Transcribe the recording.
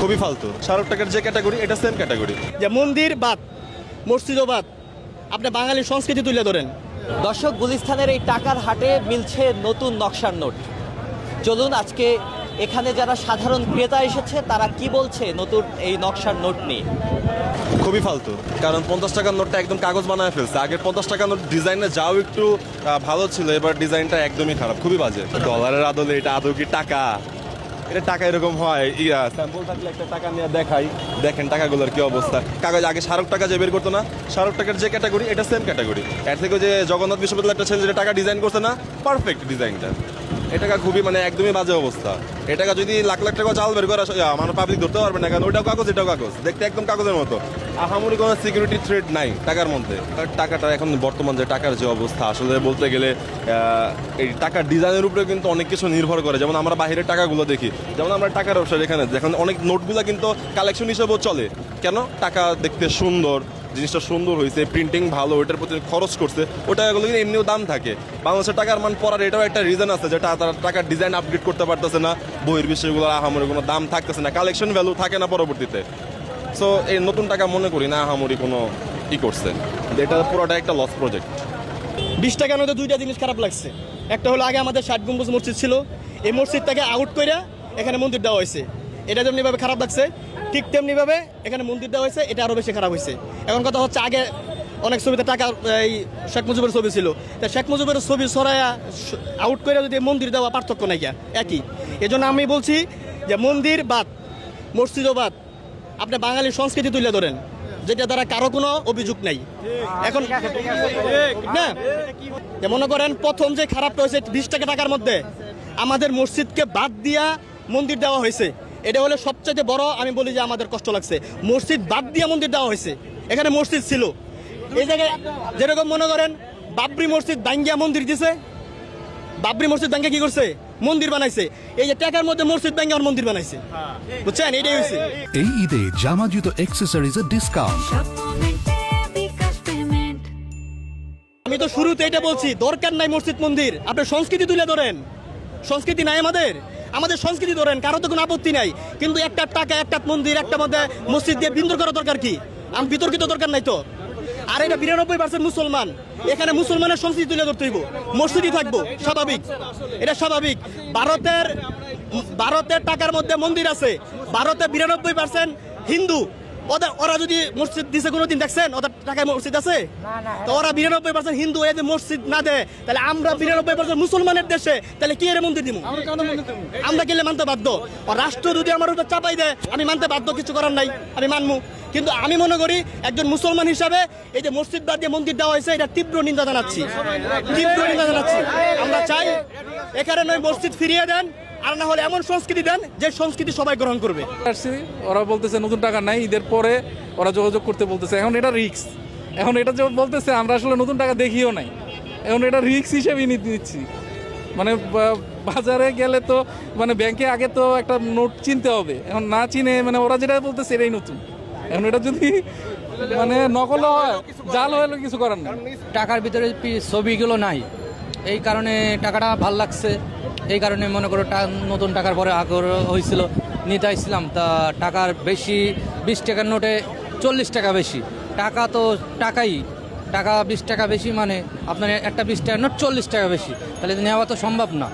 খুবই ফালতু। শাহরুখ টাকার যে ক্যাটাগরি, এটা সেম ক্যাটাগরি। যে মন্দির বাদ, মসজিদও বাদ, আপনি বাঙালি সংস্কৃতি তুলে ধরেন। দর্শক, গুলিস্তানের এই টাকার হাটে মিলছে নতুন নকশার নোট। চলুন আজকে এখানে যারা সাধারণ ক্রেতা এসেছে তারা কি বলছে নতুন এই নকশার নোট নিয়ে। খুবই ফালতু, কারণ 50 টাকার নোটটা একদম কাগজ বানায় ফেলছে। আগের 50 টাকার নোট ডিজাইনে যাও একটু ভালো ছিল, এবার ডিজাইনটা একদমই খারাপ, খুবই বাজে। ডলারের আদলে এটা আদৌ কি টাকা? এটা টাকা এরকম হয়? স্যাম্পল থাকলে একটা টাকা নিয়ে দেখাই, দেখেন টাকাগুলোর কি অবস্থা। কাগজ আগে শাহরুখ টাকা যে বের করতো না, শাহরুখ টাকার যে ক্যাটাগরি, এটা সেম ক্যাটাগরি। এর থেকে যে জগন্নাথ বিশ্ববিদ্যালয়ের একটা ছেলে যেটা টাকা ডিজাইন করছে না, পারফেক্ট ডিজাইনটা। এটা খুবই একদমই বাজে অবস্থা। এটা যদি লাখ লাখ টাকা চাল বের করা আমার পাবলিক ধরতে পারবে না, কারণ ওইটাও কাগজ এটাও কাগজ, দেখতে একদম কাগজের মতো। আহামরি কোনো সিকিউরিটি থ্রেট নাই টাকার মধ্যে। টাকাটা এখন বর্তমান যে টাকার যে অবস্থা, আসলে বলতে গেলে এই টাকার ডিজাইনের উপরে কিন্তু অনেক কিছু নির্ভর করে। যেমন আমরা বাইরের টাকাগুলো দেখি, যেমন আমরা টাকার ব্যবসা এখানে দেখেন অনেক নোটগুলো কিন্তু কালেকশন হিসেবেও চলে। কেন? টাকা দেখতে সুন্দর, জিনিসটা সুন্দর হয়েছে, প্রিন্টিং ভালো, ওইটার প্রতি খরচ করছে, ওই টাকাগুলো কিন্তু এমনিও দাম থাকে। বাংলাদেশের টাকার মান পড়ার এটাও একটা রিজন আছে, যেটা তারা টাকার ডিজাইন আপগ্রেড করতে পারতেছে না, বহির্বিশ্বেগুলো আহামরি কোনো দাম থাকতেছে না, কালেকশন ভ্যালু থাকে না পরবর্তীতে। সো এই নতুন টাকা মনে করি না আহামরি কোনো করছে। এটা পুরোটা একটা লস প্রজেক্ট। 20 টাকার মধ্যে দুইটা জিনিস খারাপ লাগছে। একটা হলো আগে আমাদের 60 গম্বুজ মসজিদ ছিল, এই মসজিদটাকে আউট করে এখানে মন্দির দেওয়া হয়েছে, এটা যেমনিভাবে খারাপ লাগছে ঠিক তেমনিভাবে এখানে মন্দির দেওয়া হয়েছে, এটা আরও বেশি খারাপ হয়েছে। এখন কথা হচ্ছে, আগে অনেক ছবিতে টাকা এই শেখ মুজিবের ছবি ছিল, তা শেখ মুজিবের ছবি সরাইয়া আউট করে যদি মন্দির দেওয়া পার্থক্য নাই একই। এজন্য আমি বলছি যে মন্দির বাদ, মসজিদও বাদ, আপনি বাঙালি সংস্কৃতি তুলে ধরেন, যেটা দ্বারা কারো কোনো অভিযোগ নাই। এখন না, মনে করেন প্রথম যে খারাপটা হয়েছে 20 টাকার মধ্যে আমাদের মসজিদকে বাদ দিয়া মন্দির দেওয়া হয়েছে, এটা হলো সবচেয়ে বড়। আমি বলি যে আমাদের কষ্ট লাগছে, মসজিদ বাদ দিয়া মন্দির দেওয়া হয়েছে। এখানে মসজিদ ছিল, এই জায়গায় যেরকম মনে করেন বাবরি মসজিদ ভাঙ্গিয়া মন্দির দিছে, বাবরি মসজিদ ভাঙ্গিয়া কি করছে? মন্দির বানাইছে। এই যে টাকার মধ্যে মসজিদ ভাঙ্গিয়া মন্দির বানাইছে, বুঝছেন? এটাই হয়েছে। এই ঈদে জামা জুতো অ্যাক্সেসরিজের ডিসকাউন্ট। আমি তো শুরুতে এটা বলছি, দরকার নাই মসজিদ মন্দির, আপনি সংস্কৃতি তুলে ধরেন। সংস্কৃতি নাই আমাদের সংস্কৃতি ধরেন, কারো তো কোনো আপত্তি নাই। কিন্তু একটা টাকা, একটা মন্দির, একটা মধ্যে মসজিদ দিয়ে বিতর্ক করা দরকার কি? আমি বিতর্কিত দরকার নাই তো। আর এটা 92% মুসলমান, এখানে মুসলমানের সংস্কৃতি তুলে ধরতে হইব, মসজিদই থাকবো, স্বাভাবিক, এটা স্বাভাবিক। ভারতের টাকার মধ্যে মন্দির আছে, ভারতে 92% হিন্দু। ওরা যদি মসজিদ দিছে কোনোদিন দেখছেন? ওদের টাকায় মসজিদ আছে? তো ওরা 92% হিন্দু, এই যে মসজিদ না দেয়, তাহলে আমরা 92% মুসলমানের দেশে তাহলে কি এর মন্দির দিব? আমরা গেলে মানতে বাধ্য। রাষ্ট্র যদি আমার উপর চাপাই দেয় আমি মানতে বাধ্য, কিছু করার নাই, আমি মানবো। কিন্তু আমি মনে করি একজন মুসলমান হিসাবে এই যে মসজিদ বাদ দিয়ে মন্দির দেওয়া হয়েছে, এটা তীব্র নিন্দা জানাচ্ছি, তীব্র নিন্দা জানাচ্ছি। আমরা চাই এখানে নয় মসজিদ ফিরিয়ে দেন, আর না হলে এমন সংস্কৃতি দেন যে সংস্কৃতি সবাই গ্রহণ করবে। ওরা বলতেছে নতুন টাকা নাই, ঈদের পরে ওরা যোগাযোগ করতে বলতেছে। এখন এটা রিস্ক, এখন এটা যে বলতেছে আমরা আসলে নতুন টাকা দেখিও নাই, এখন এটা রিস্ক হিসেবেই নিচ্ছি। মানে বাজারে গেলে তো ব্যাংকে আগে তো একটা নোট চিনতে হবে, এখন না চিনে ওরা যেটা বলতেছে এটাই নতুন। এখন এটা যদি নকল হয়, জাল হলে কিছু করার না। টাকার ভিতরে ছবিগুলো নাই, এই কারণে টাকাটা ভাল লাগছে। এই কারণে মনে করো নতুন টাকার পরে আগ্রহ হয়েছিল, নিতে আসছিলাম। তা টাকার বেশি, 20 টাকার নোটে 40 টাকা বেশি। টাকা তো টাকাই, টাকা 20 টাকা বেশি, আপনার একটা 20 টাকার নোট 40 টাকা বেশি, তাহলে নেওয়া তো সম্ভব না।